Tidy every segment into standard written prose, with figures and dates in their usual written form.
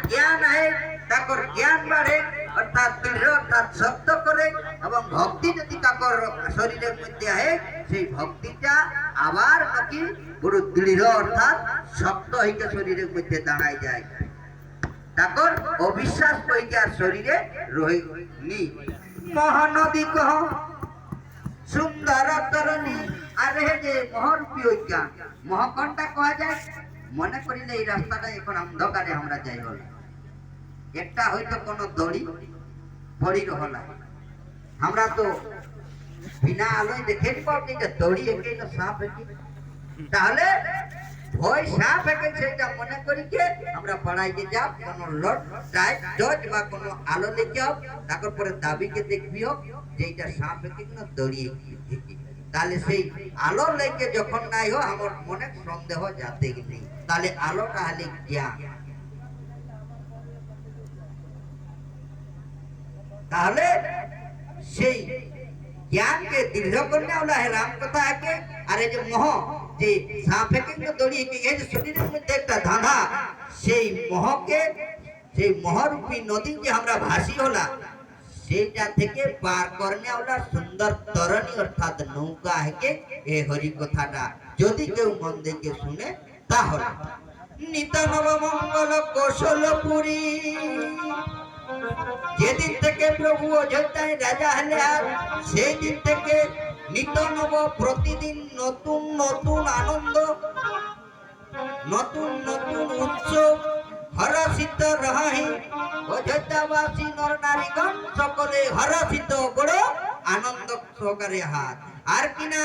জ্ঞান আহে তাকর জ্ঞান বাড়ে অর্থাৎ দৃঢ় অর্থাৎ শক্ত করে এবং ভক্তি যদি তাকর শরীরের মধ্যে আহে সেই ভক্তিটা আবার নাকি পুরো দৃঢ় অর্থাৎ শক্ত হইকে শরীরের মধ্যে দাঁড়ায় যায় তাকর অবিশ্বাস হইকে আর শরীরে রহিনি মহানদী কহ সুন্দর তরণী আর হে যে মহরূপী হইকা মহাকণ্ঠা কয়া যায় মনে করিলে এই রাস্তাটা এখন অন্ধকারে আমরা যাই হল একটা হয়তো কোনো দড়ি পড়ি রহলা আমরা তো বিনা আলোয় দেখে পাবো যে দড়ি একে না সাপ একে তাহলে ভয় সাপ একে সেটা মনে করি কে আমরা পড়াইতে যাব কোনো লট টাইট জজ বা কোনো আলো লেগে হোক তারপর পরে দাবিকে দেখবি হোক যে এটা সাপ একে না দড়ি একে তাহলে সেই আলো লেগে যখন নাই হোক আমার মনে সন্দেহ যাতে নেই তাহলে আলোটা হলে জ্ঞান তাহলে সেই জ্ঞানকে দৃঢ় করলে ওলা হে রাম কথা আগে আর এই যে মোহ যে সাপে কিন্তু দড়িয়ে এই যে শরীরের মধ্যে একটা ধাঁধা সেই মোহকে সেই মহরূপী নদী যে আমরা ভাসি হলা সেইটা থেকে পার করনে ওলা সুন্দর তরণী অর্থাৎ নৌকা হেকে এই হরি কথাটা যদি কেউ মন থেকে শুনে তাহলে নিত নব মঙ্গল কৌশলপুরী যেদিন থেকে প্রভু অযোধ্যায় রাজা হলে আর সেই দিন থেকে নিত নব প্রতিদিন নতুন নতুন আনন্দ নতুন নতুন উৎসব হরষিত রহি অযোধ্যাবাসী নর নারীগণ সকলে হরষিত বড় আনন্দ সহকারে হাত আর কিনা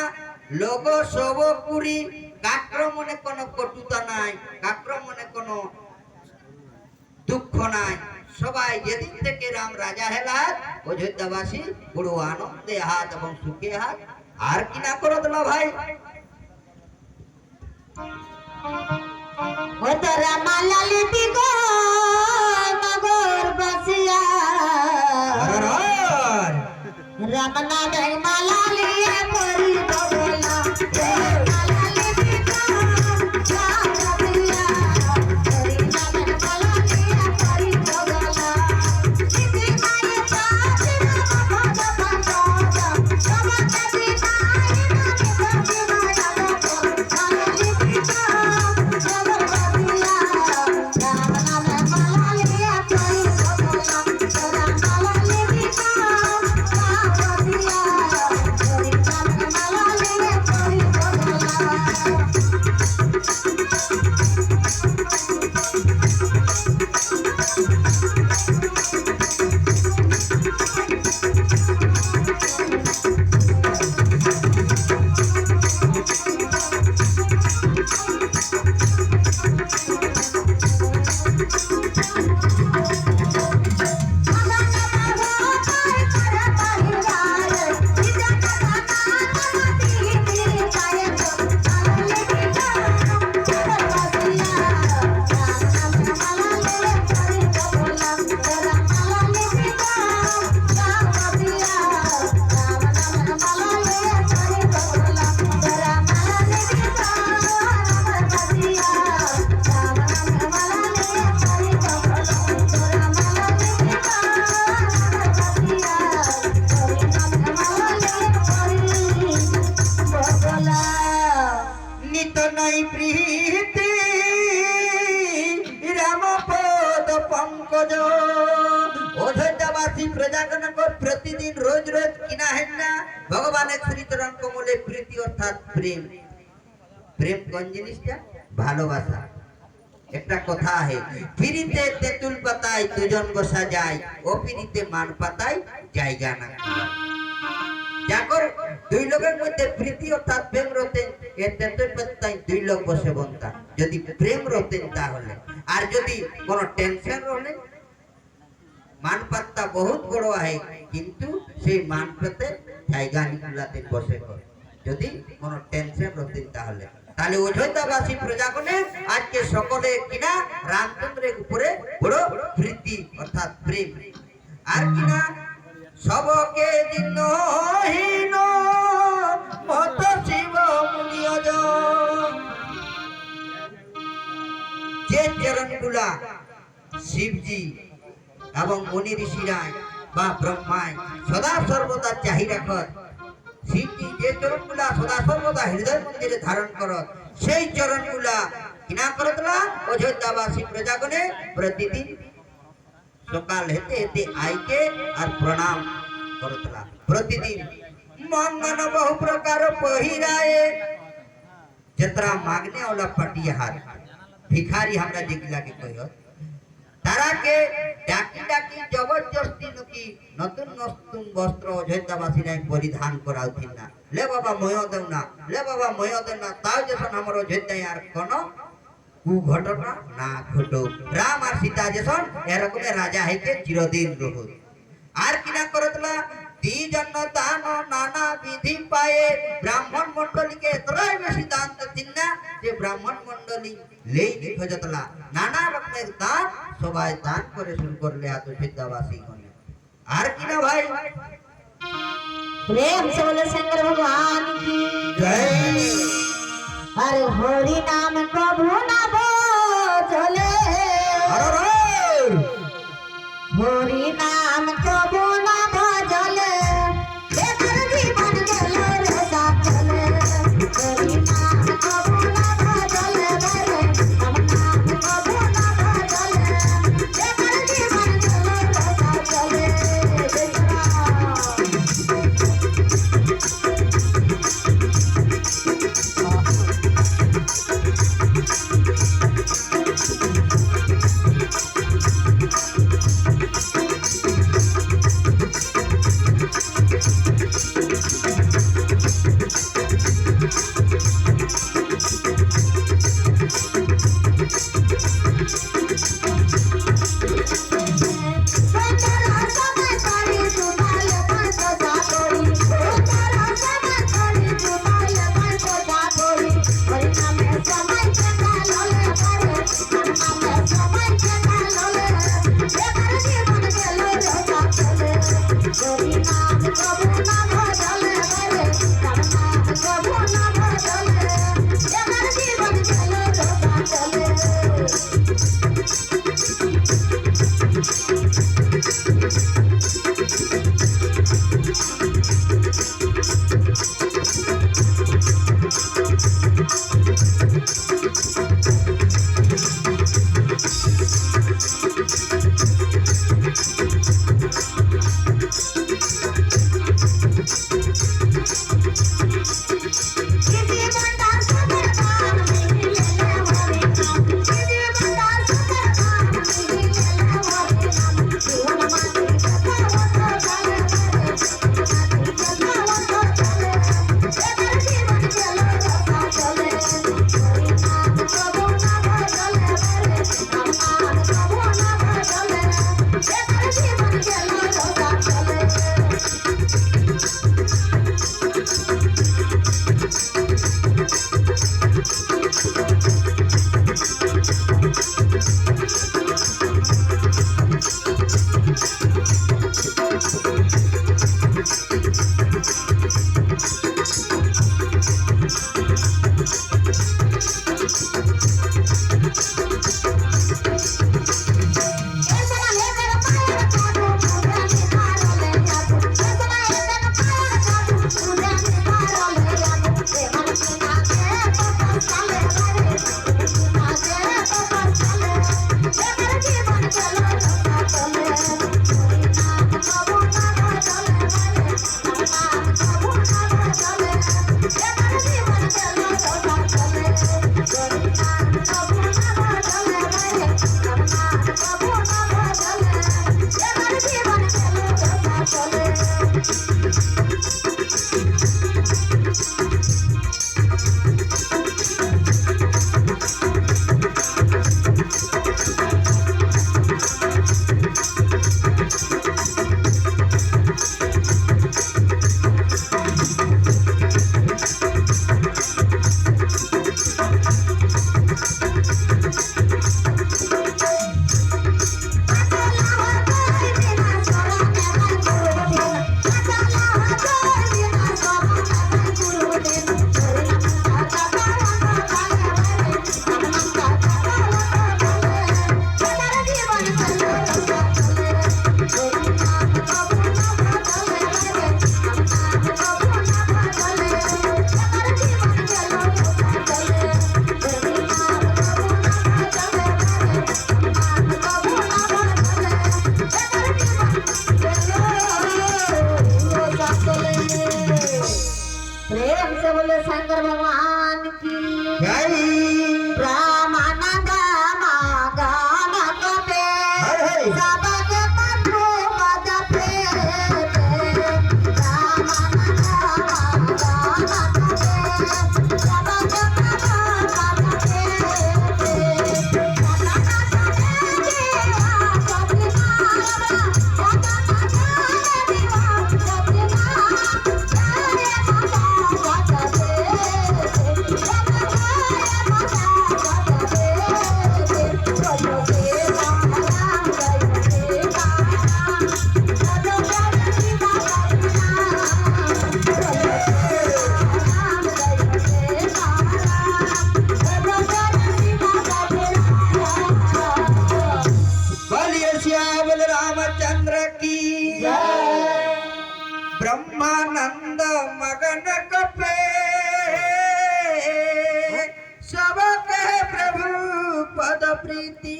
লোক সব পুরী কাক্র মনে কোনো কটুতা নাই কাক্র মনে কোনো দুঃখ নাই সবাই যেদিন থেকে রাম রাজা হেলাত অযোধ্যাবাসী বড় আনন্দে হাত এবং সুখে হাত আর কি না করো দিল ভাই ও তোরা মালালি দিগো নগর বসিয়া রাম নামে মালালি করি বলা प्रतिदिन रोज रोज किना है ना भगवान श्री चरण कमले प्रीति अर्थात प्रेम प्रेम কোন জিনিসটা ভালোবাসা একটা কথা আছে ফিরিতে তেতুল পাতায় দুজন বসা যায় ও ফিরিতে মান পাতায় জায়গা না যাকর দুই লোকের মধ্যে প্রীতি অর্থাৎ প্রেম রতেন এ তেতুল পাতায় দুই লোক বসে বনতা যদি প্রেম রতেন তাহলে আর যদি কোনো টেনশন রলে মান পাত্তা বহুত বড় আছে কিন্তু সেই মান পাতে জায়গা নিকুলাতে বসে করে যদি কোনো টেনশন রতেন তাহলে তাহলে অযোধ্যাবাসী প্রজাগণে আজকে সকলে কিনা রামচন্দ্রের উপরে বড় প্রীতি অর্থাৎ প্রেম আর কিনা সবকে জিনহীন মত শিব মুনিয়জ যে চরণগুলা শিবজি এবং মুনি ঋষিরায় বা ব্রহ্মায় সদা সর্বদা চাহি রাখত শিবজি যে চরণগুলা সদা সর্বদা হৃদয় মন্দিরে ধারণ করত সেই চরণগুলা কিনা করতলা অযোধ্যাবাসী প্রজাগণে প্রতিদিন সকাল হেতে হেতে আইকে আর প্রণাম করতলা প্রতিদিন मंगन बहु प्रकार पहिराए जतरा मांगने वाला पटियाहार भिखारी हमरा देखला के कहियो तारा के डाकी डाकी जबरदस्ती नुकी नतुन नतुन वस्त्र अयोध्यावासी रे परिधान कराउथिन ना ले बाबा मयो देउना ले बाबा मयो देना ताउ जसन हमरो अयोध्या यार कोनो कु घटना ना घटो राम और सीता जसन एरकम राजा है के चिरदिन रहो आर किना करतला दीजन दान नाना विधि पाए ब्राह्मण मंडली के त्रय में सिद्धांत दिना जे ब्राह्मण मंडली लेई निखजतला नाना रकमेर दान सबाय दान करे शुरू करले आतो सिद्धावासी कोने आर किना भाई प्रेम से बोले शंकर भगवान की जय अरे हरि नाम प्रभु ना बोले अरे हरि नाम प्रभु ना भजले एकर जीवन गेलो रे साचले हरि नाम प्रभु ना भजले रे हम नाम प्रभु ना भजले एकर जीवन गेलो रे साचले प्रेम से बोले शंकर भगवान की जय ब्रह्मानंद मगन कपे सबके पठो पद पे ब्रह्मानंद मगन कपे सबके पठो पद पे बोलिए श्यामल रामचंद्र की ब्रह्मानंद मगन कपे सबके प्रभु पद प्रीति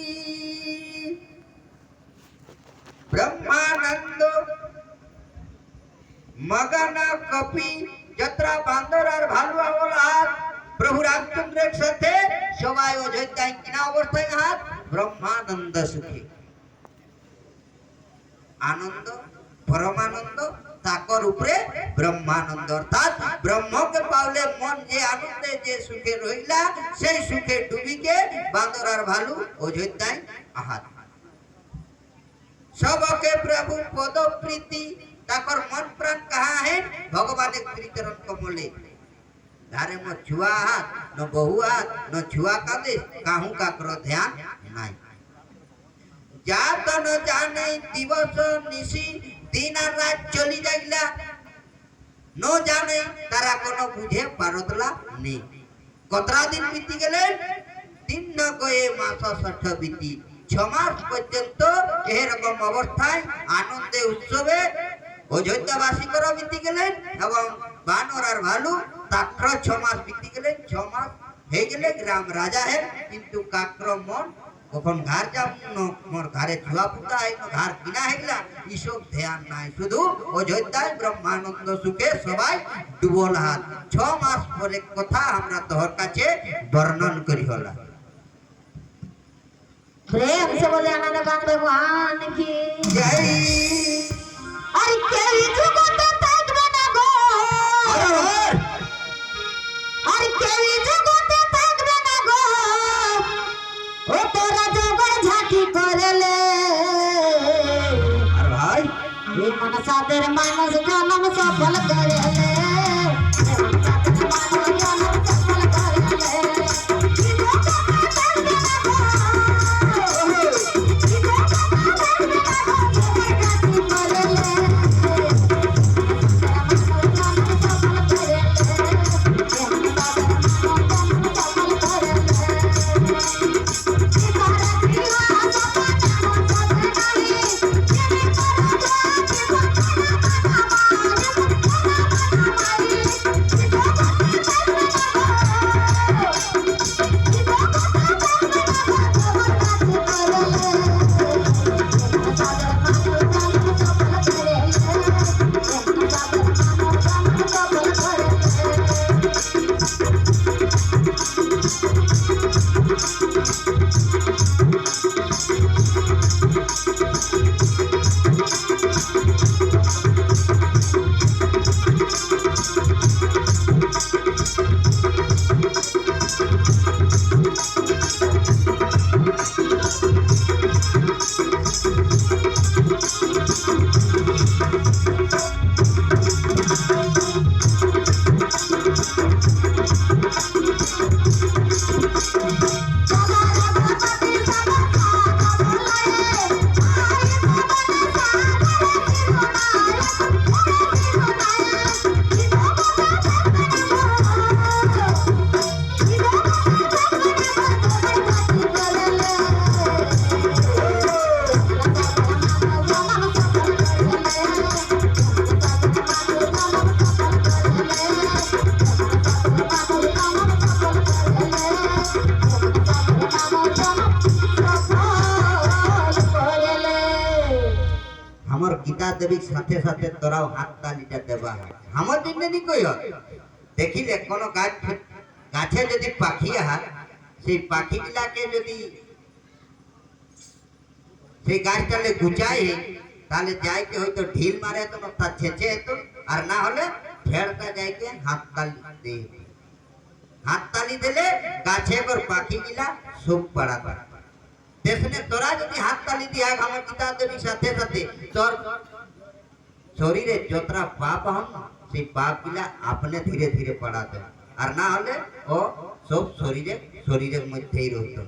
ब्रह्मानंद मगन कपि जत्रा बांदर और भालुआ बोला प्रभु रामचंद्र साथे सबाई अयोध्या किना अवस्थाয় हाथ ब्रह्मानंद सुखी आनंद परमानंद ताकर उपरे ब्रह्मानंद अर्थात ब्रह्म के पावले मन जे आनंदे जे सुखे रहिला সেই সুখে ডুবিকে বান্দর আর ভালু অযোধ্যায় আহাত सबके प्रभु पद प्रीति ताकर मन प्राण कहाँ है भगवान एक प्रीतरन कमले धारे म छुआ हाथ न बहु हाथ न छुआ का देश काहू का कर ध्यान नहीं जात न जाने दिवस निशी दिन और रात चली जाइला न जाने तारा कोनो बुझे पारतला नहीं कतरा दिन बीती गेले दिन न गए मास 60 बीती 6 मास पर्यंत এই রকম অবস্থায় আনন্দে উৎসবে অযোধ্যাবাসী করা बीती गेले এবং বানর আর ভালু তাক্র 6 মাস बीती गेले 6 মাস হয়ে গেলে গ্রাম রাজা है কিন্তু কাক্র মন কখন ঘর যাব মোর ঘরে ছুয়া পুতা আই ঘর কিনা হেগলা ইসব ধ্যান নাই শুধু অযোধ্যায় ব্রহ্মানন্দ সুখে সবাই ডুবল হাত 6 মাস পরে কথা আমরা তোর কাছে বর্ণন করি হলা प्रेम से बोले आनंद कांत भगवान की जय अरे केवी जुगत तक बना गो अरे केवी जुगत तक बना गो ओ तोरा जोगर झाकी करले अरे भाई ये मनसा तेरे मानस जन्म सफल करले গীতা দেবীর সাথে সাথে তোরাও হাত তালিটা দেবা আমার জন্য নি কই দেখিলে কোন গাছে যদি পাখি আহার সেই পাখিগুলাকে যদি সেই গাছটালে গুচাই তাহলে যাইকে হয়তো ঢিল মারে তো তার ছেঁচে হতো আর না হলে ঠেড়টা যাইকে হাততালি দিলে গাছে এবার পাখিগুলা সুখ পাড়াবে দেখনে তোরা যদি হাততালি দিয়া আমার গীতা দেবীর সাথে সাথে তোর শরীরে যতটা পাপ হন সেই পাপ গুলা আপনি ধীরে ধীরে পড়াতে আর না হলে ও সব শরীরের মধ্যেই রইত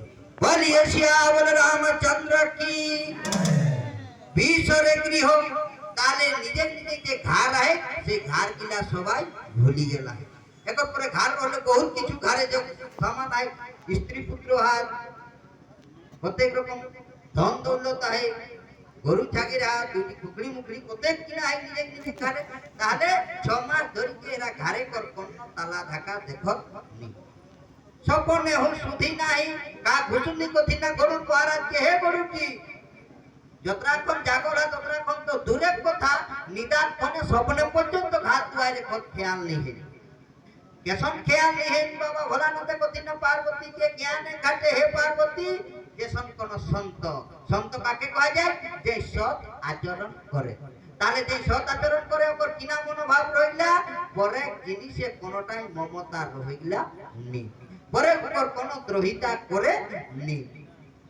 বলিয়ে শ্যামল রামচন্দ্র কি বিশ্বরে গৃহ তাহলে নিজের নিজে যে ঘর আছে সেই ঘর গুলা সবাই ভুলি গেল এখন পরে ঘর হলে বহুত কিছু ঘরে সমান হয় স্ত্রী পুত্র হাত প্রত্যেক রকম ধন দৌলত আছে গরু ছাগির হাত দুটি কুকড়ি মুকড়ি প্রত্যেক কিনা হয় নিজে নিজে ঘরে তাহলে 6 মাস ধরে এরা ঘরে কর কোন তালা ঢাকা দেখো নি সপনে হল সুধি নাই কা ঘুষুনি কথি না গরু মহারাজ কে হে গরুটি যতক্ষণ জাগরা ততক্ষণ তো দূরের কথা নিদান কোনে স্বপ্নে পর্যন্ত ঘাত দুয়ারে কোন খেয়াল নেই কেসন খেয়াল নেই বাবা ভোলানাথে কথি না পার্বতী কে জ্ঞানে ঘাটে হে পার্বতী যেসন কোন সন্ত সন্ত কাকে কয়া যায় যে সৎ আচরণ করে তাহলে যে সৎ আচরণ করে ওর কিনা মনোভাব রইলা পরে জিনিসে কোনটাই মমতা রইলা নি পরে ওর কোন দ্রোহিতা করে নি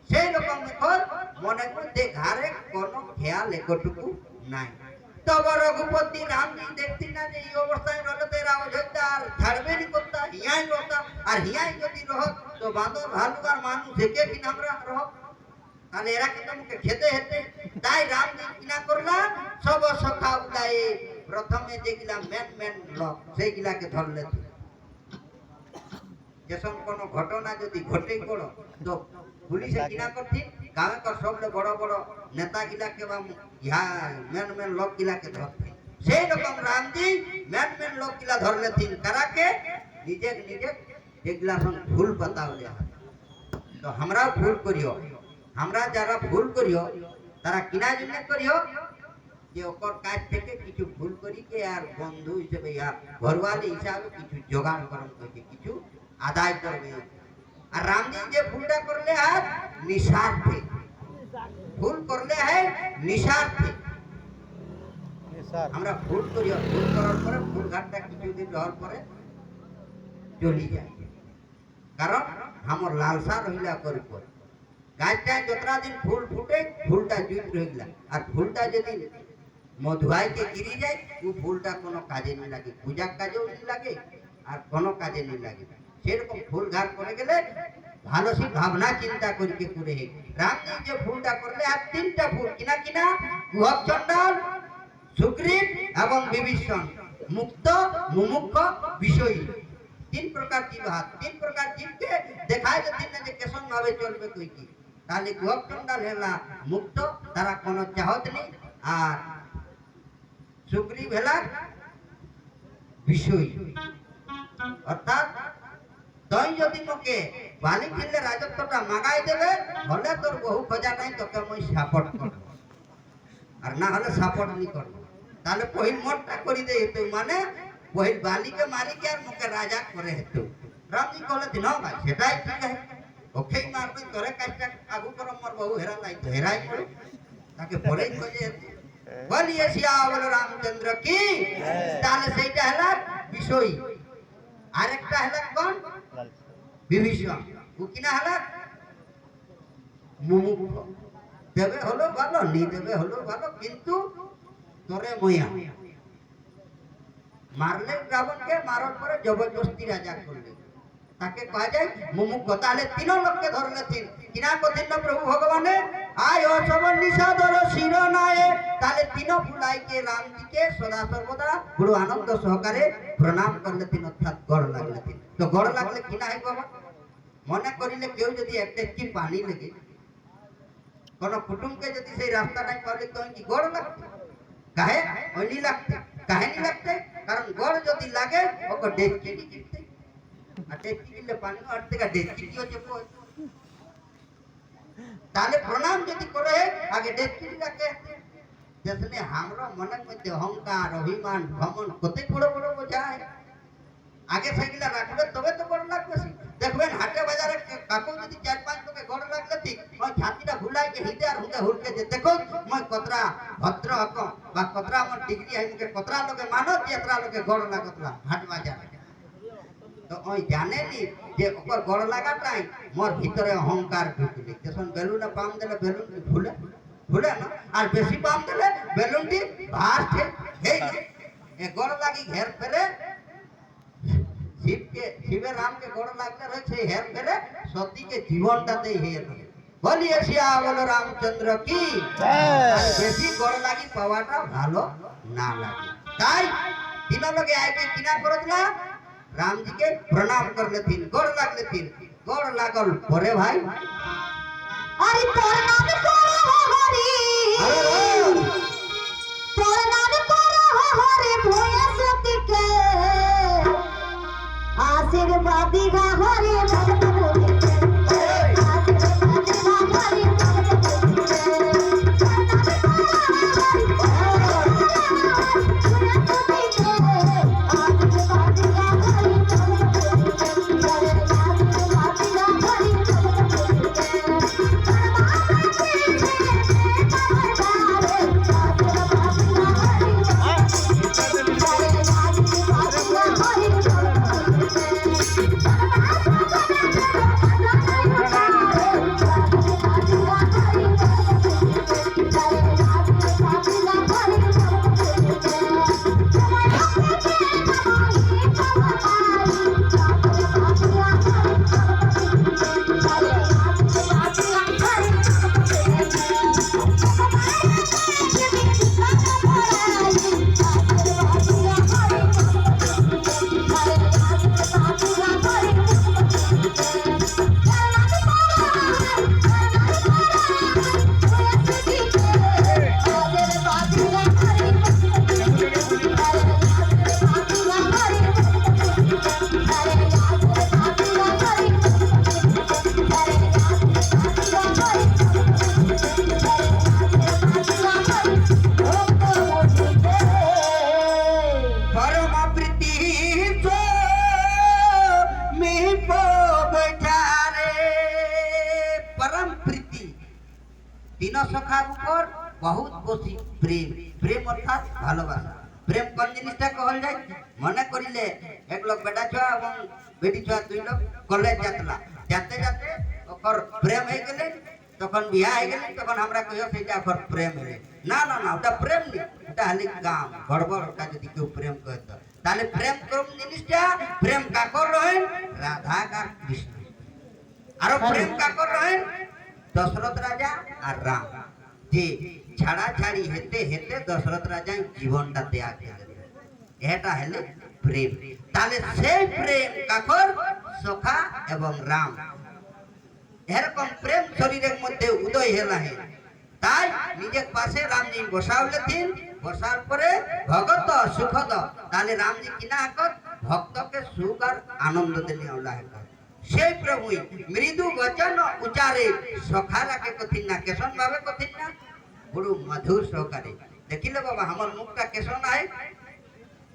সেই রকম এখন মনে মধ্যে ঘরে কোনো খেয়াল একটুকু নাই তব রঘুপতি রামজি দেখতি না যে এই অবস্থায় রলে তেরা অযোধ্যা আর ছাড়বে নি করতা হিয়াই রহতা আর হিয়াই যদি রহ তো বাঁদর ভালু আর মানুষ দেখে কিনা আমরা রহ তাহলে এরা কি তোমাকে খেতে হেতে তাই রামজি কিনা করলা সব সখা উদায় প্রথমে যেগুলা মেন লোক সেইগুলাকে ধরলে যেসব কোনো ঘটনা যদি ঘটে পড়ো তো পুলিশে কিনা করছি গাঁৱে কর সবলে বড় বড় নেতা গিলাকে বা ইহা মেন লোক গিলাকে ধরতে সেই রকম রামজি মেন লোক গিলা ধরলে তিন কারাকে নিজে যেগুলা ভুল বাতাওলে তো আমরাও ভুল করিও আমরা যারা ভুল করিও তারা কিনা জন্য করিও যে ওকর কাজ থেকে কিছু ভুল করিকে আর বন্ধু হিসেবে ইয়া ঘরওয়ালি হিসাবে কিছু জোগাড় করন করছে কিছু আদায় করবে আর রামজি যে ভুলটা করলে আর নিঃস্বার্থে ভুল করলে হয় নিঃস্বার্থে আমরা ভুল করি ভুল করার পরে ভুল ঘাটটা কিছুদিন হওয়ার পরে চলি যায় কারণ আমার লালসা রহিলা করে পরে গাছটা যতটা দিন ফুল ফুটে ফুলটা জুট রহিলা আর ফুলটা যদি মধুয়াইকে গিরি যায় ও ফুলটা কোনো কাজে নেই লাগে পূজার কাজেও নেই লাগে আর কোনো কাজে নেই লাগে সেরকম ফুল ঘাট করে গেলে ভালো সে ভাবনা চিন্তা করিকে করে রামজি যে ফুলটা করলে আর 3টা ফুল কিনা কিনা গুহক চণ্ডাল সুগ্রীব এবং বিভীষণ মুক্ত মুমুক্ষ বিষয়ী 3 প্রকার জীব হাত 3 প্রকার জীবকে দেখায় যে তিন যে কেসন ভাবে চলবে কই কি তাহলে গুহক চণ্ডাল হেলা মুক্ত তারা কোনো চাহত নেই আর সুগ্রীব হেলা বিষয়ী অর্থাৎ তুই যদি মোকে বালি কিনলে রাজত্বটা মাগাই দেবে হলে তোর বহু খোঁজা নাই তোকে মই সাপোর্ট করব আর না হলে সাপোর্ট নি করব তাহলে পহিল মোটটা করি দে তুই মানে পহিল বালিকে মারিকে আর মোকে রাজা করে হেতু রামজি কলে দিন ভাই সেটাই ঠিক আছে ওকেই মারবে তোরে কাজটা আগু কর মোর বহু হেরা নাই তো হেরাই পড়ে তাকে পরেই কইলে বলিয়ে শ্যামল রামচন্দ্র কি তাহলে সেইটা হলো বিষয় আরেকটা হলো কোন বিভীষণ ও কিনা হলো মুমুক্ষ দেবে হলো ভালো নি দেবে হলো ভালো কিন্তু তোরে মইয়া মারলে রাবণকে মারার পরে জবরদস্তি রাজা করলে তাকে কয়া যায় মুমুক্ষ তাহলে 3 লোককে ধরলে কিনা কঠিন না প্রভু ভগবানে আয় অসবর নিষাদর শিরনায়ে তাহলে 3 ফুলাইকে রামজিকে সদা সর্বদা বড় আনন্দ সহকারে প্রণাম করলে অর্থাৎ গড় লাগলে তো গড় লাগলে কিনা হয় বাবা মনে করিলে কেউ যদি একটা কি পানি লাগে কোন কুটুমকে যদি সেই রাস্তাটা করলে তো কি গড় লাগবে কাহে ওইনি লাগতে কাহিনী লাগতে কারণ গড় যদি লাগে ওকে ডেস্টি দিতে আর ডেস্টি দিলে পানি আর থেকে ডেস্টি কি হচ্ছে তাহলে প্রণাম যদি করে আগে ডেস্টি লাগে যেখানে আমরা মনের মধ্যে অহংকার অভিমান ভ্রমণ কত বড় বড় বোঝায় আগে সেগুলা রাখবে তবে তো বড় লাগবে দেখবেন হাটে বাজারে কাকু যদি 4-5 টাকা গড় লাগলে ঠিক ওই ছাতিটা ভুলাই কে হিতে আর হুকে হুলকে যে দেখো মই কতরা ভদ্র হক বা কতরা আমার ডিগ্রি হাইকে কতরা লোকে মানো যেতরা লোকে গড় লাগতলা হাট বাজারে তো ওই জানেনি যে ওপর গড় লাগাটাই মোর ভিতরে অহংকার ঢুকলি যখন বেলুনে পাম দিলে বেলুন ভুলে ভুলে না আর বেশি পাম দিলে বেলুনটি ভাস্ট হয়ে যায় এ গড় লাগি ঘের ফেলে শিবের রামকে গড় লাগলে রয়েছে হের ফেলে সতীকে জীবনটাতেই হয়ে থাকে বলিয়ে শিয়া বলো রামচন্দ্র কি বেশি গড় লাগি পাওয়াটা ভালো না লাগে তাই তিন লোকে আইকে কিনা করে দিলা রামজিকে প্রণাম করলে তিন গড় লাগলে তিন গড় লাগল পরে ভাই আরে তোর নাম করো হরি তোর নাম করো হরি ভয়া সতীকে আশীর্বাদী গা হরি ভক্ত বলিতে আশীর্বাদী গা হরি ভক্ত বলিতে সখার উপর বহুত বেশি প্রেম প্রেম অর্থাৎ ভালোবাসা প্রেম কোন জিনিসটা কহল যায় মনে করিলে এক লোক বেটা ছুয়া এবং বেটি ছুয়া দুই লোক কলেজ যাতলা যাতে যাতে ওকর প্রেম হয়ে গেলে তখন বিয়া হয়ে গেলে তখন আমরা কইও সেটা ওকর প্রেম হলে না না না ওটা প্রেম নেই ওটা হালি গাম গড়বড় ওটা যদি কেউ প্রেম করত তাহলে প্রেম কোন জিনিসটা প্রেম কাকর রহেন রাধা আর কৃষ্ণ আর প্রেম কাকর রহেন দশরথ রাজা আর রাম যে ছাড়া ছাড়ি হেতে হেতে দশরথ রাজা জীবনটা ত্যাগ করে এটা হলো প্রেম তাহলে সেই প্রেম কাকর সখা এবং রাম এরকম প্রেম শরীরের মধ্যে উদয় হলা হে তাই নিজের পাশে রামজি বসাওলেন বসার পরে ভগত সুখদ তাহলে রামজি কিনা হাকত ভক্তকে সুখ আর আনন্দ দেনে ওলা হে সেই প্রভুই মৃদু বচন উচ্চারে সখারাকে কঠিন না কেশন ভাবে কঠিন না বড় মধুর সহকারে দেখিলে বাবা আমার মুখটা কেশন আয়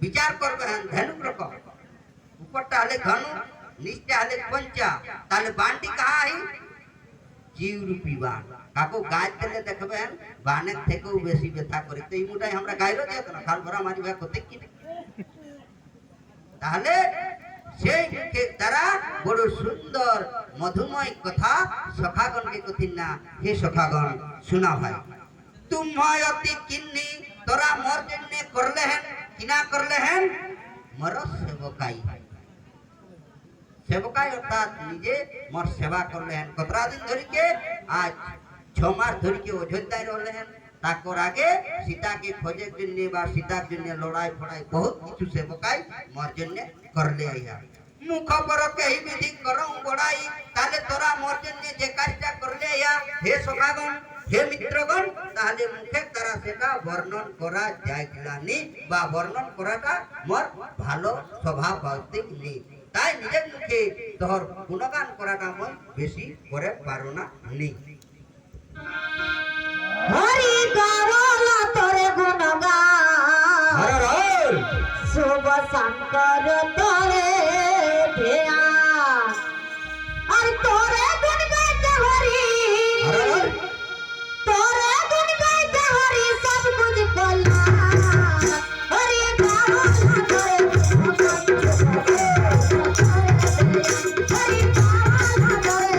বিচার করবে ধনুক রকম উপরটা হলে ধনু নিচটা হলে পঞ্চা তাহলে বানটি কাহা আই জীব রূপী বান কাকু গাছ দিলে দেখবেন বানের থেকেও বেশি ব্যথা করে তো এই মুটাই আমরা গাইরো যেত না খাল ভরা মারি ভাই কোথায় কি তাহলে সেই মুখে তারা বড় সুন্দর মধুময় কথা সখাগণকে কঠিন না হে সখাগণ শোনা ভাই तुम्हाय अति किन्नी तोरा मोर जन्ने करले हैं किना करले हैं मरो सेवकाई सेवकाई अर्थात निजे मोर सेवा करले हैं कतरा दिन धरि के आज 6 मास धरि के अयोध्या रहले हैं ताकर आगे सीता के खोजे जन्ने बा सीता जन्ने लड़ाई फड़ाई बहुत किछु सेवकाई मोर जन्ने करले आया मुख पर कही विधि करऊ बड़ाई ताले तोरा मोर जन्ने जे काजटा करले आया हे सखागण হে মিত্রগণ তাহলে মুখে তারা সেটা বর্ণন করা যায় কিলানি বা বর্ণন করাটা মোর ভালো স্বভাব ভৌতিক নেই তাই নিজের মুখে তোর গুণগান করাটা মই বেশি করে পারো না নেই হরি গাওলা তোরে শুভ শঙ্কর তোরে ধিয়া আর তোরে গুণ গাইতে হরি তোরে গুণ গাইতে হরি সব কুछ কলা হরি গাওলা তোরে হরি গাওলা তোরে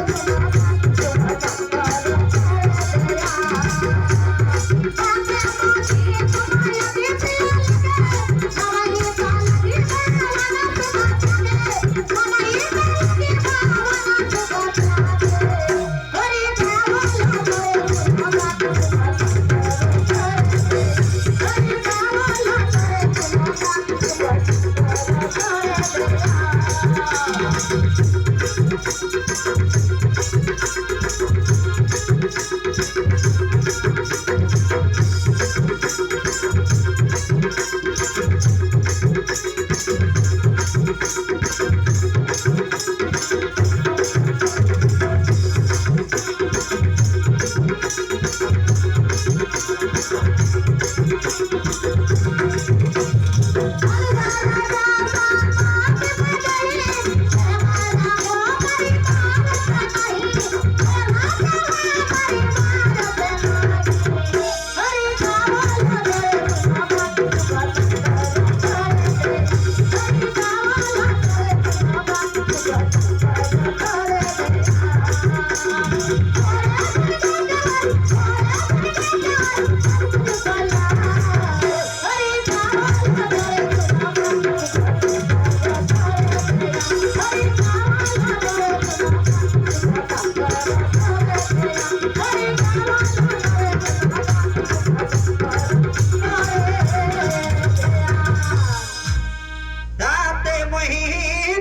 তাতে মহি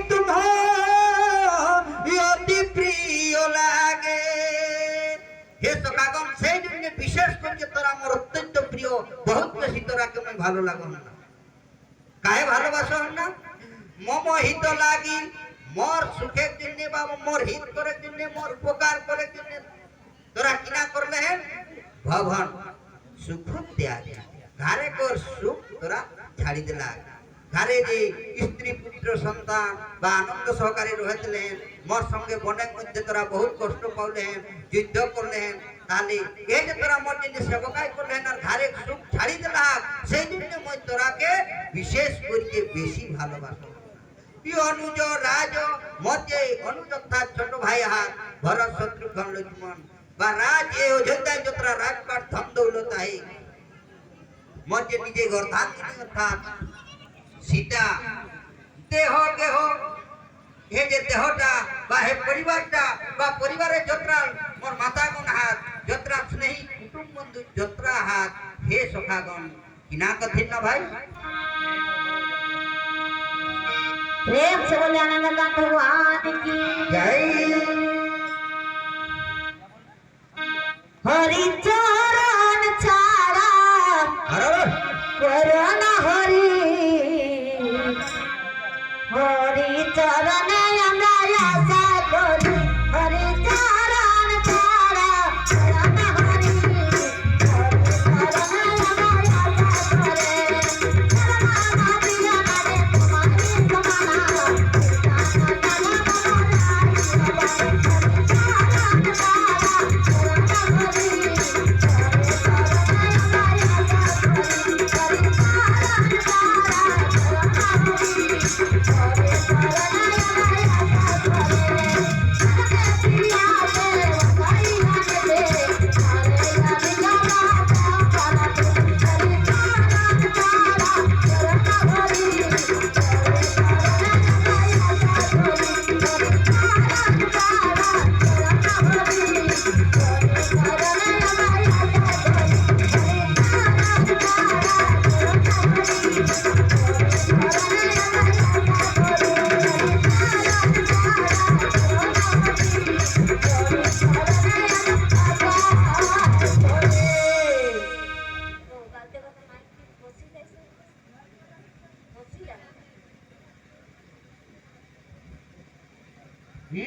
তুম অতি প্রিয় লাগে হে সখাগণ সেই জন্য বিশেষ করে তোরা আমার অত্যন্ত প্রিয় বহুত বেশি তোরাকে আমি ভালো লাগন না কাহে ভালোবাসন না মম হিত লাগি মোর সুখের জন্য বা মোর হিত করার জন্য মোর উপকার করার জন্য তোরা কিনা করলে হেন ভবন সুখ দেয়া ঘরে কর সুখ তোরা ছাড়ি দিলা ঘরে যে স্ত্রী পুত্র সন্তান বা আনন্দ সহকারে রয়েছিলেন মোর সঙ্গে বনের মধ্যে তোরা বহুত কষ্ট পাইলেন যুদ্ধ করলেন তাহলে এই যে তোরা মোর জন্য সেবকাই করলেন আর ঘরে সুখ ছাড়ি দিলা সেই জন্য মই তোরাকে বিশেষ করিয়ে বেশি ভালোবাসো অনুজ রাজ মধ্যে অনুজ অর্থাৎ ছোট ভাই হাত ভরত শত্রুঘ্ন লক্ষ্মণ বা রাজ এ অযোধ্যায় যতরা রাজপাট ধন দৌলত আহে মধ্যে নিজে গর্ধাঙ্গিনী অর্থাৎ সীতা দেহ দেহ হে যে দেহটা বা হে পরিবারটা বা পরিবারের যত্রা মোর মাতাগণ হাত যত্রা স্নেহী কুটুম বন্ধু যত্রা হাত হে সখাগণ কিনা কঠিন না ভাই प्रेम से बोले आनंद भगवान की जय हरि चरण छाड़ा करुणा हरि हरि चरण আমরা আশা করি হরি চরণ ছাড়া কरुणा हरि हरि चरण আমরা আশা করে চরণা দিয়া মারে তোমারি সমানা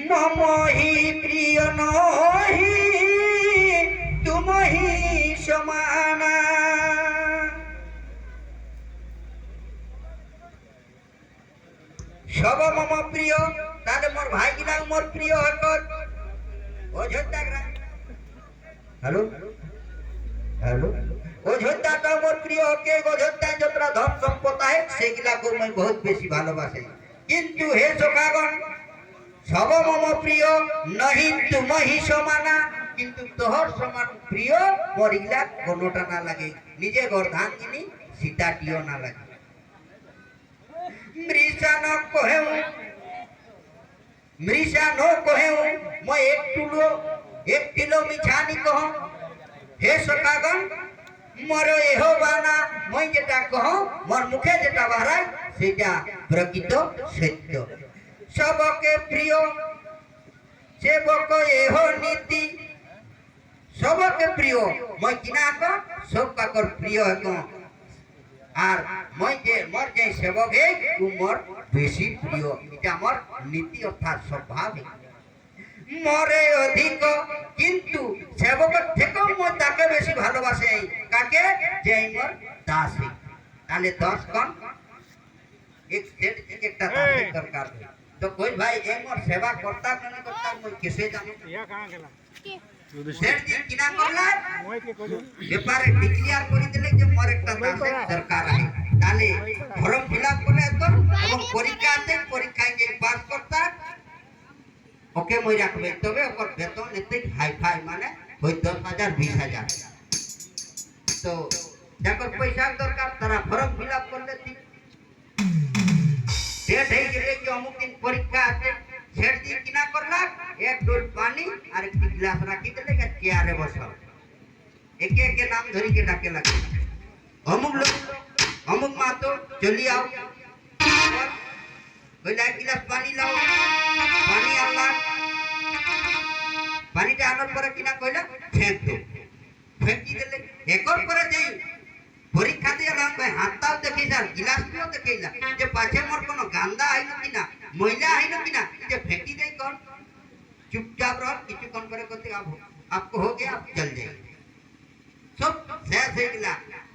মমহি প্রিয় নহি তুমহি সমানা সব মম প্রিয় তাহলে মোর ভাই গিলা মোর প্রিয় হকর অযোধ্যা গ্রাম হ্যালো হ্যালো অযোধ্যাটা মোর প্রিয় হকে অযোধ্যায় যতটা ধন সম্পদ আছে সেগুলাকে মই বহুত বেশি ভালোবাসি কিন্তু হে সখাগণ সব মম প্রিয় নহি তুমহি সমানা কিন্তু তোহর সমান প্রিয় মোর ইলা কোনোটা না লাগে নিজে গর্ধাঙ্গিনী সীতাটিও না লাগে মৃষা ন কহেউ মই এক কিলো মিছানি কহ হে সখাগণ মোর এহো বানা মই যেটা কহ মোর মুখে যেটা বাহারাই সেটা প্রকৃত সত্য সবকে প্রিয় সেবক এহো নীতি সবকে প্রিয় মই কিনা কহ সব কাকর প্রিয় কহ আর মই যে মোর যে সেবক হে ও মোর বেশি প্রিয় এটা মোর নীতি অর্থাৎ স্বভাব মরে অধিক কিন্তু সেবক থেকেও মই তাকে বেশি ভালোবাসে কাকে যে মোর দাস তাহলে 10 কোন এক সেট একটা দাসের দরকার তো কই ভাই এই মোর সেবা করতা কেন করতা মই কিসে জানো ইয়া কাঁ গেলা সেট জি কিনা করলা মই কে কইলো ব্যাপারে ডিক্লেয়ার করে দিলে যে মোর একটা দাসের দরকার আছে তাহলে ফর্ম ফিলআপ করে তো এবং পরীক্ষাতে পরীক্ষায় যে পাস করতা ওকে মই রাখবে তবে ওর বেতন এতে হাই ফাই মানে ওই 10,000 20,000 তো যাকর পয়সা দরকার তারা ফর্ম ফিলআপ করলে ঠিক ডেট হয়ে গেলে যে অমুক দিন পরীক্ষা আছে সেট দিন কিনা করলা এক ডোল পানি আর একটি গ্লাস রাখি দিলে চেয়ারে বসাও একে একে নাম ধরি के ডাকে লাগে অমুক লোক অমুক মাতো চলি आओ কইলা এক গ্লাস পানি লাও পানি আনলা পানিটা আনার পরে কিনা কইলা ফেক দো ফেকি দিলে একর করে দেই পরীক্ষা দিয়ে নাম ভাই হাতটাও দেখি যার গিলাসটিও দেখিলা যে পাছে মোর কোনো গান্দা আইলো কিনা ময়লা আইলো কিনা যে ফেকি দেই কোন চুপচাপ রহ কিছুক্ষণ পরে করতে आपको हो गया आप चल जाइए सब শেষ হয়ে গেলা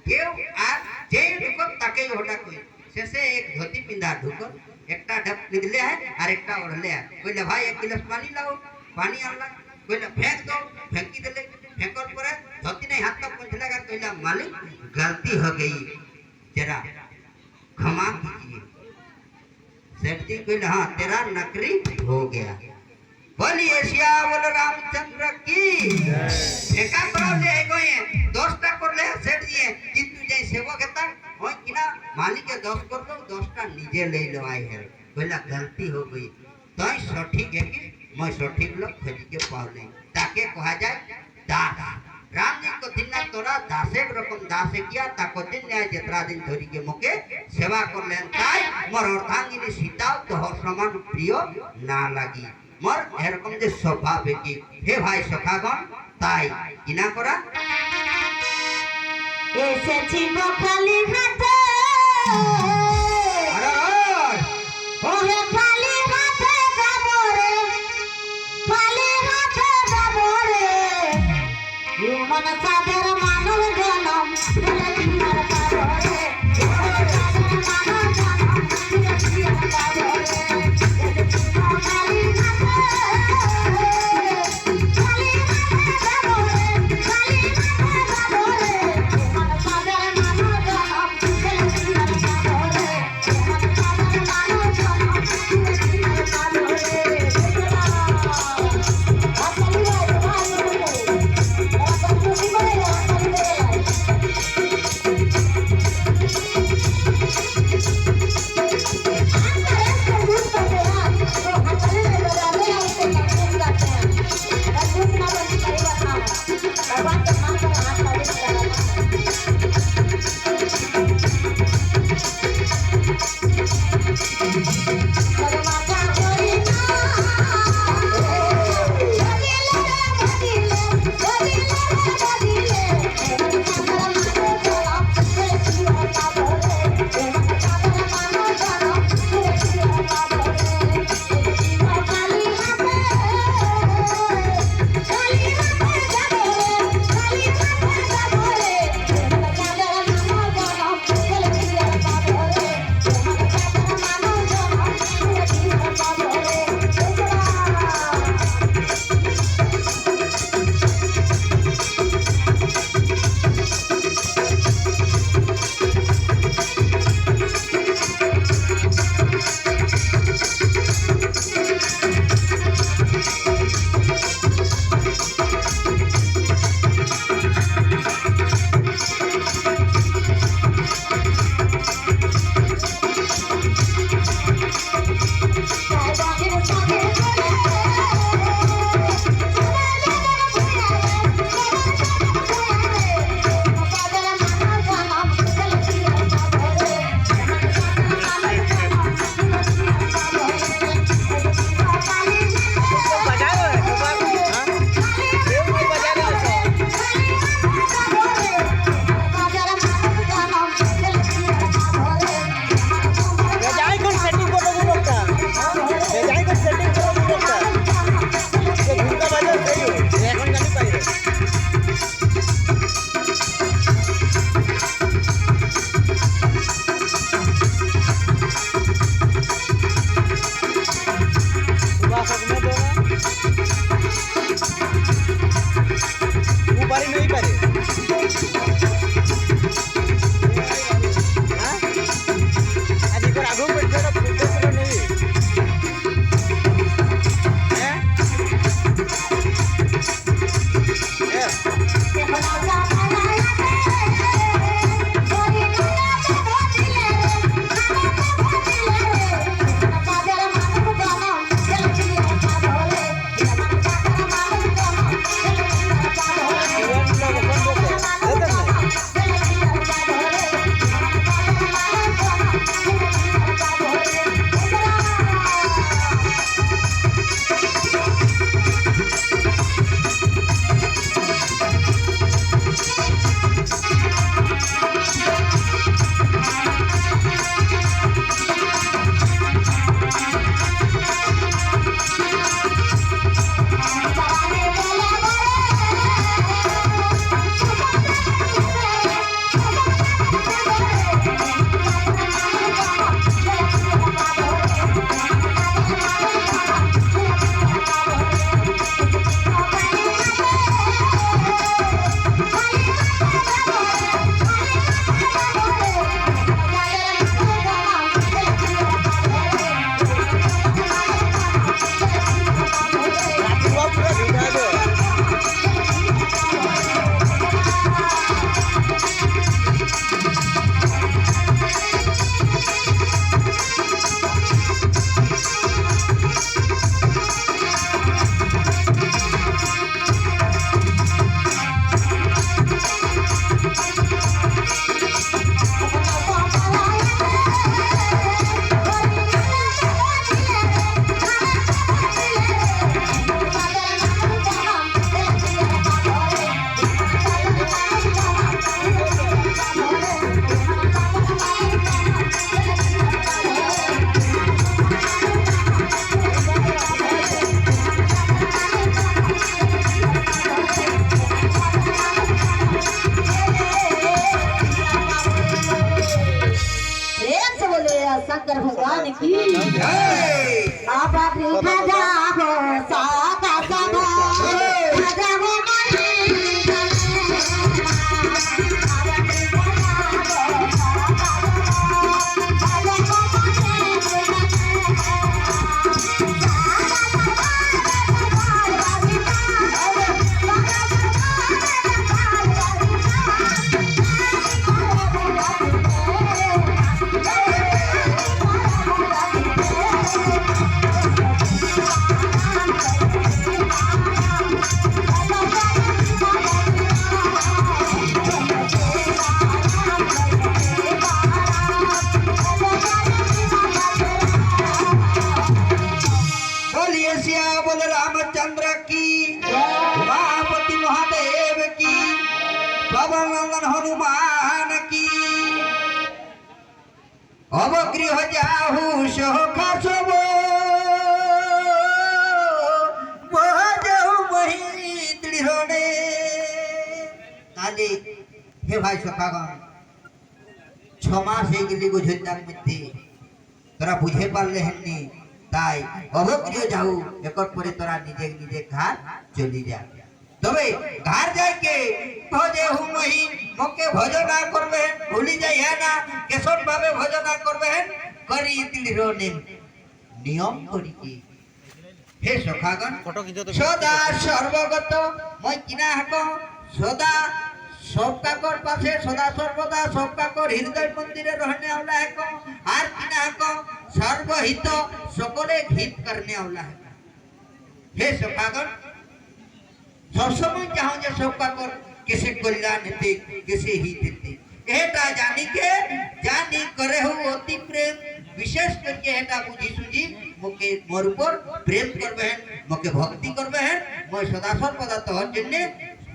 কেউ আর যে ঢুকো তাকেই হঠাৎ কই শেষে এক ধুতি পিন্দা ঢুকো একটা ঢপ নিদলে है আর একটা ওড়লে है কইলা ভাই এক গ্লাস পানি লাও পানি আনলা কইলা फेंक दो फेंकी दिले फेंकर पर धोती नहीं हाथ तक पहुंच लगा कइला मालिक गलती हो गई जरा क्षमा कीजिए सेठ जी कइला हां तेरा नकरी हो गया बोलिए श्यामल रामचंद्र की एका प्रॉब्लम है कोई 10টা করলে সেট দিয়ে কিন্তু যে সেবক হেতা ওই কিনা মালিকে 10 করলো 10টা নিজে লই লওয়াই है কইলা गलती हो गई তাই সঠিক একই मैं सठिक लोग खोज के पाओ नहीं ताके कहा जाए दास राम जी को दिन तोरा दासेक रकम दासे किया ताको दिन न्याय जतरा दिन धरी के मोके सेवा कर लेन ताई मोर अर्धांगिनी सीता तोहर समान प्रिय ना लगी मोर एरकम जे स्वभाव है कि हे भाई सखागण ताई किना करा এসেছি গো খালি হাতে ওহে খালি হাতে যাব রে খালি হাতে যাব রে মন সাদের মানুষ জনম দিলে দিনার পাবো রে মানুষ জনম দিলে দিনার পাবো রে এসেছি গো খালি হাতে খালি হাতে যাব রে খালি হাতে যাব রে মন সাদের মানুষ জনম দিলে দিনার পাবো রে शंकर भगवान की जय। अब खजा हो साका सभा खजा हो बोलिए सियावर रामचंद्र की महापति महादेव की पवन नंदन हनुमान की अब गृह जाहु सोखा सब मही दृढ़ ताले हे भाई सखागण 6 मास হয়ে গেলি গোঝার মধ্যে তোরা বুঝে পারলে হেননি তাই অবক্রিয় যাও একর পরে তোরা নিজে নিজে ঘর চলি যা তবে ঘর যাইকে ভজে হুমহি মকে ভজনা করবে ভুলি যাই না কেশব ভাবে ভজনা করবে করি দৃঢ় নিয়ম করি কি হে সখাগণ সদা সর্বগত মই কিনা হাক সদা सबकाकर पासे सदा सर्वदा सबकाकर हृदय मंदिर रहने वाला है को आर किना है को सर्वहित सकले हित करने वाला है हे सखागण सब समय चाहो जे सबकाकर किसे कल्याण हेते किसे हित हेते एटा जानी करे हो अति प्रेम विशेष करके एटा बुझी सुझी मोके मोर ऊपर प्रेम करबे मोके भक्ति करबे मैं सदा सर्वदा तोहर जन्ने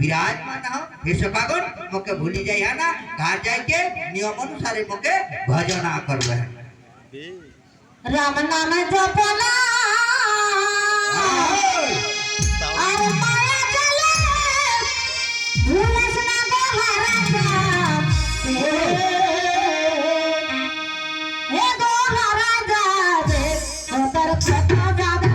विराजमान हो हे सखागण मोके भूली जाई है ना घर जाके नियम अनुसार मोके भजना करबे राम नाम जपला और माया चले भूलस ना दोहरा हे दोहरा जावे उतर खता जावे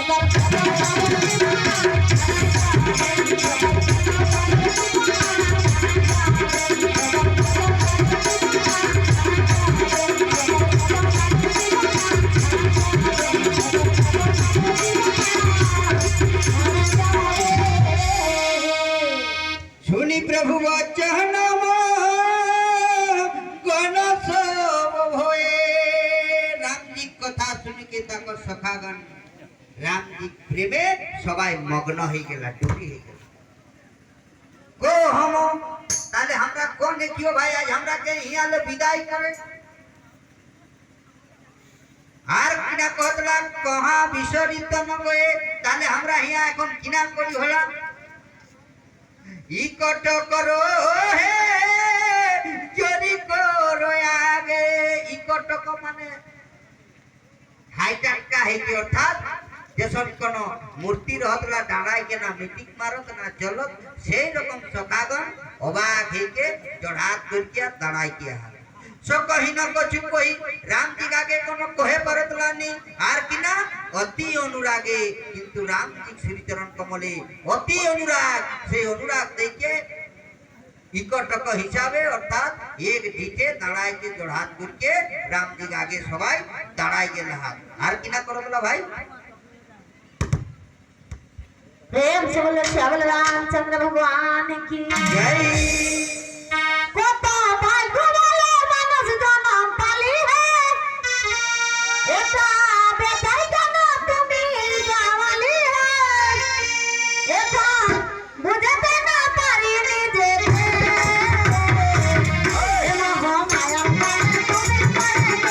Bye. শুনি কি তাকর সখাগণ রামজি প্রেমে সবাই মগ্ন হয়ে গেল, ডুবি হয়ে গেল। को हम ताले हमरा कौन ने क्यों भाई आज हमरा के हिया ले विदाई करे आर किना कहतला कहा विसरित न गए ताले हमरा हिया এখন কিনা করি হলা ই কট করো হে চুরি করো আগে ই কটক মানে হাইটাকা হেকি অর্থাৎ যেসব কোন মূর্তি রহতলা দাঁড়ায় কেনা মিটিং মারত না চলত সেই রকম সখাগণ অবাক হইকে জড়াত করিয়া দাঁড়ায় কিয়া সো কহিন কছু কহি রামজি আগে কোন কহে পারতলা নি আর কিনা অতি অনুরাগে কিন্তু রামজি শ্রীচরণ কমলে অতি অনুরাগ সেই অনুরাগ দেখে ইকটক হিসাবে অর্থাৎ এক ডিটে দাঁড়ায় কে জড়াত করিয়ে রামজি আগে সবাই দাঁড়ায় গেল হাত আর কিনা করতলা ভাই प्रेम से बोले श्यामल रामचंद्र भगवान की जय कोता भाई गोवाले मानस जन्म पाली है एता बेटाई जाना तुम्हें गावाली है एता मुझे देना पारी निजे एमा हो माया तुम्हें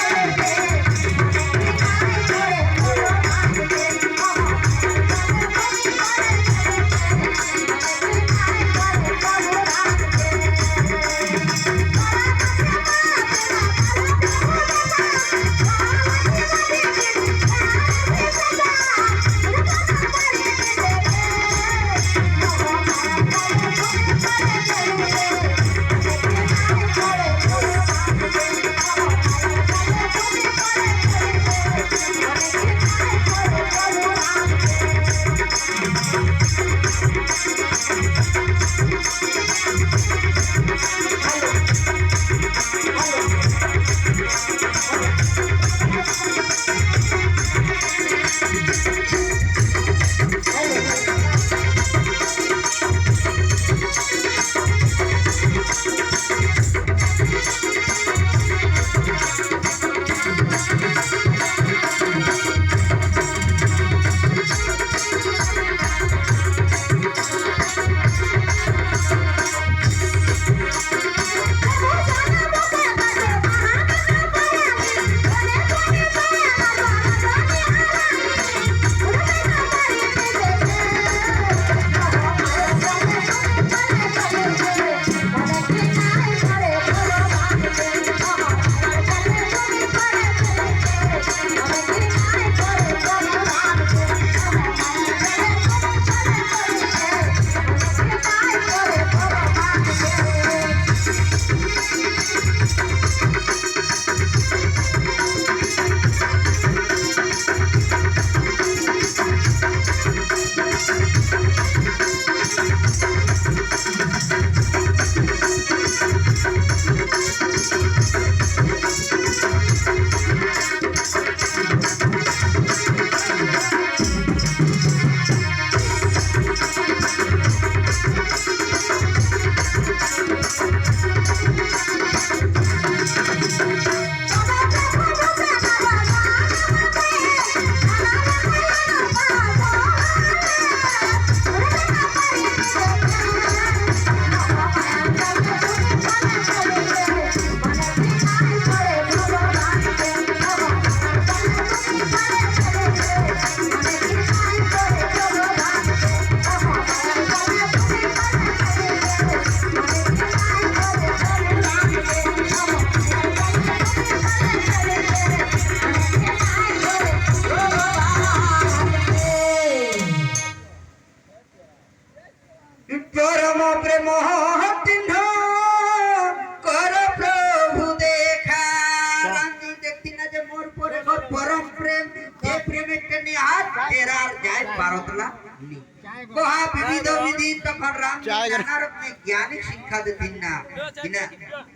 कहा विविध विधि तখন राम नानारक में ज्ञानिक शिक्षा देतीन ना किना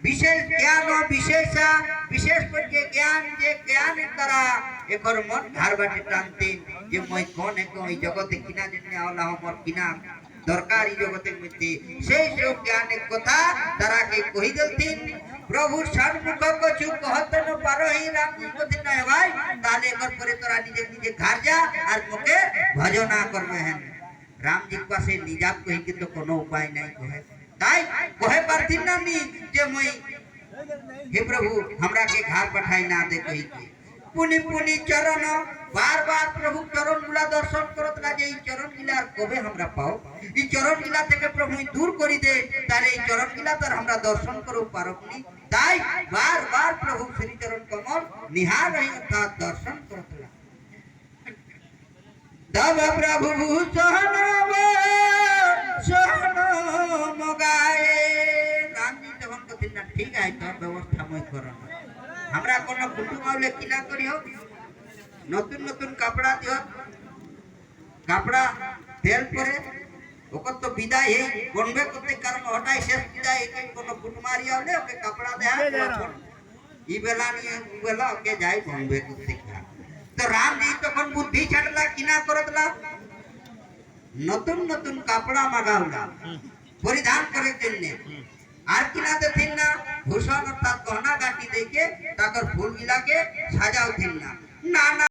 विशेष ज्ञान और विशेष करके ज्ञान जे ज्ञान द्वारा एकर मन धार बाटे टानते जे मैं कौन है कोई जगत किना जने आवला हमर किना দরকারি জগতের মধ্যে সেই সব জ্ঞানের কথা তারাকে কহি দিলতিন। প্রভু সম্মুখ কছু কহতে ন পারহি রাম কথি নয় ভাই, তাহলে এবার পরে তোরা নিজে নিজে ঘর যা আর মুখে ভজনা করবে হেন। রাম जी पासे निजात कही के तो कोनो उपाय नहीं कहे, ताई कहे पारथिन ना नी जे मई हे प्रभु हमरा के घर पठाई ना दे कही के पुनि पुनि चरण बार बार प्रभु चरण गुला दर्शन करत ना जे ई चरण गिला कबे हमरा पाओ, ई चरण गिला থেকে प्रभु दूर करी दे, तारे ई चरण गिला तर हमरा दर्शन करो पारबनी। ताई बार बार प्रभु श्री चरण कमल निहार रही अर्थात दर्शन करत रहा। तब प्रभु सोहन मगाए राम जी तখন कथिन ना ठीक है तो व्यवस्था मैं करन, हमरा कोनो कुटुम आवले किना करियो, नतुन नतुन कपड़ा दियो, कपड़ा तेल परे ओकर तो विदाई है बनबे करते कारण हटाई शेष विदाई है कोनो कुटुमारी आवले ओके कपड़ा दे ई बेला नी उ बेला ओके जाई बनबे करते का। तो राम जी तখন बुद्धि छाटला किना करतला, नतुन नतुन कपड़ा मागावला परिधान करे जन्ने আর কিনা দেন না ভূষণ অর্থাৎ গহনা গাটি দেকে তাকর ফুল গিলাকে সাজাও দিন না না